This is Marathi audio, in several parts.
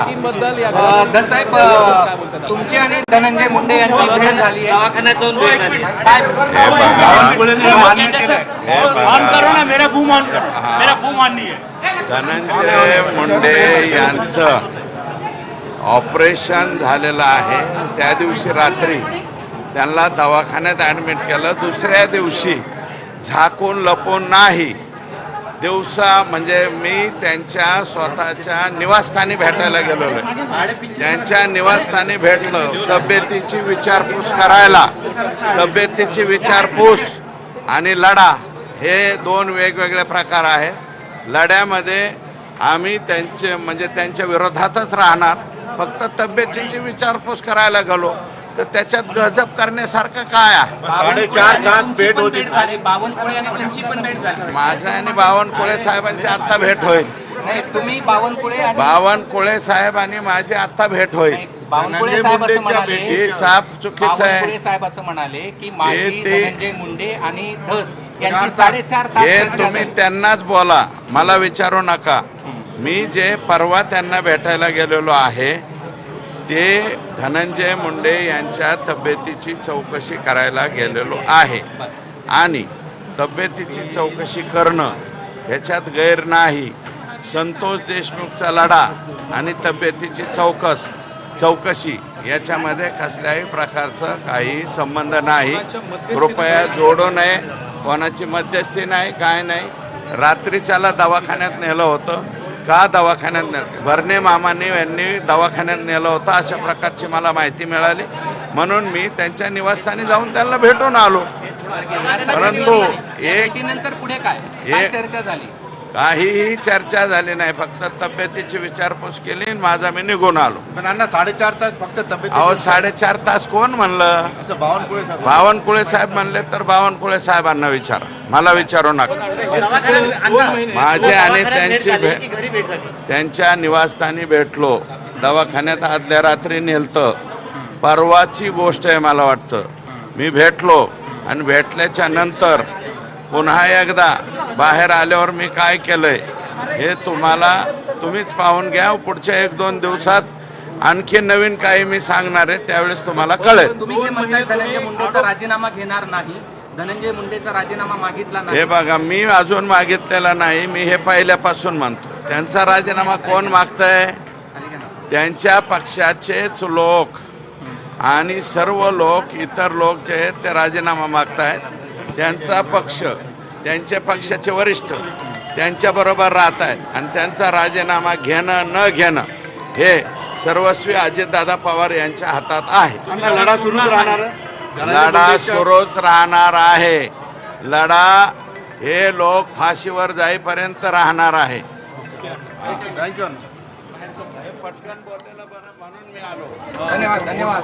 साहेब तुमची आणि धनंजय मुंडे यांची भेट झाली आहे दवाखान्यात जाऊन भेट झाली धनंजय मुंडे यांचं ऑपरेशन झालेलं आहे। त्या दिवशी रात्री त्यांना दवाखान्यात ॲडमिट केलं। दुसऱ्या दिवशी झाकून लपून नाही, दिवसा म्हणजे मी त्यांच्या स्वतःच्या निवासस्थानी भेटायला गेलेलो। त्यांच्या निवासस्थानी भेटलं, तब्येतीची विचारपूस करायला। तब्येतीची विचारपूस आणि लढा हे दोन वेगवेगळे प्रकार आहेत। लढ्यामध्ये आम्ही त्यांच्या विरोधातच राहणार, फक्त तब्येतीची विचारपूस करायला गेलो तर त्याच्यात गजब करण्यासारखं काय आहे? 4.5 तास भेट होती, बावनकुळे आणि तुमची पण भेट झाली। माझा आणि बावनकुळे साहेबांची आता भेट होईल। तुम्ही बावनकुळे साहेब आणि माझी आता भेट होईल। बावनकुळे साहेब असं म्हणाले, हे साफ चुकीचं आहे। बावनकुळे साहेब असं म्हणाले की माझी धनंजय मुंडे आणि धस यांची 4.5 तास हे तुम्ही त्यांनाच बोला, मला विचारू नका। मी जे परवा त्यांना भेटायला गेलेलो आहे ते धनंजय मुंडे यांच्या तब्येतीची चौकशी करायला गेलेलो आहे आणि तब्येतीची चौकशी करणं ह्याच्यात गैर नाही। संतोष देशमुखचा लढा आणि तब्येतीची चौकशी याच्यामध्ये कसल्याही प्रकारचा काही संबंध नाही। कृपया जोडू नये, कोणाची मध्यस्थी नाही, काय नाही। रात्रीच्याला दवाखान्यात नेलं होतं का? दवाखान्यात भरणे मामांनी यांनी दवाखान्यात नेलं होतं अशा प्रकारची मला माहिती मिळाली, म्हणून मी त्यांच्या निवासस्थानी जाऊन त्यांना भेटून आलो। परंतु नंतर पुढे काय चर्चा झाली? काहीही चर्चा झाली नाही, फक्त तब्येतीची विचारपूस केली आणि माझा मी निघून आलो। पण अण्णा 4.5 तास फक्त तब्येत? अहो 4.5 तास कोण म्हणलं? बावनकुळे साहेब म्हणले तर बावनकुळे साहेबांना विचारा, मला विचारू नका। माझे आणि त्यांच्या निवासस्थानी भेटलो, दवाखान्यात आदल्या रात्री नेलतं, परवाची गोष्ट आहे मला वाटतं। मी भेटलो आणि भेटल्याच्या नंतर पुन्हा एकदा बाहेर आल्यावर मी काय केलंय हे तुम्हीच पाहून घ्या। पुढच्या 1-2 दिवसात आणखी नवीन काही मी सांगणार आहे, त्यावेळेस तुम्हाला कळेल। तुम्ही जे म्हणताय धनंजय मुंडेचा राजीनामा घेणार नाही, धनंजय मुंडेचा राजीनामा मागितला नाही, हे बघा, मी अजून मागितलेला नाही, मी हे पहिल्यापासून म्हणतो। त्यांचा राजीनामा कोण मागतंय? त्यांच्या पक्षाचेच लोक आणि सर्व लोक, इतर लोक जे आहेत ते राजीनामा मागतायत। त्यांचा पक्ष, त्यांचे पक्षाचे वरिष्ठ त्यांच्याबरोबर राहत आहेत आणि त्यांचा राजीनामा घेणं न घेणं हे सर्वस्वी अजितदादा पवार यांच्या हातात आहे। लढा सुरूच राहणार? लढा सुरूच राहणार आहे। लढा हे लोक फाशीवर जाईपर्यंत राहणार आहे। थँक्यू। पटकन बोललेलं बरं म्हणून मी आलो। धन्यवाद।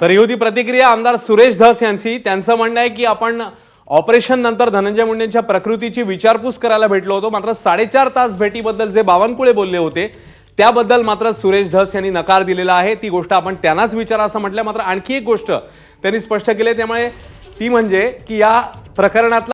तर ही होती प्रतिक्रिया आमदार सुरेश धस यांची। त्यांचं म्हणणं आहे की आपण ऑपरेशन नंतर धनंजय मुंडेंच्या प्रकृतीची विचारपूस करायला भेटलो होतो, मात्र 4.5 तास भेटीबद्दल जे बावनकुळे बोलले होते त्याबद्दल मात्र सुरेश धस यांनी नकार दिलेला आहे। ती गोष्ट आपण त्यांनाच विचारा असं म्हटलं। मात्र आणखी एक गोष्ट त्यांनी स्पष्ट केली, त्यामुळे ती म्हणजे की या प्रकरणातला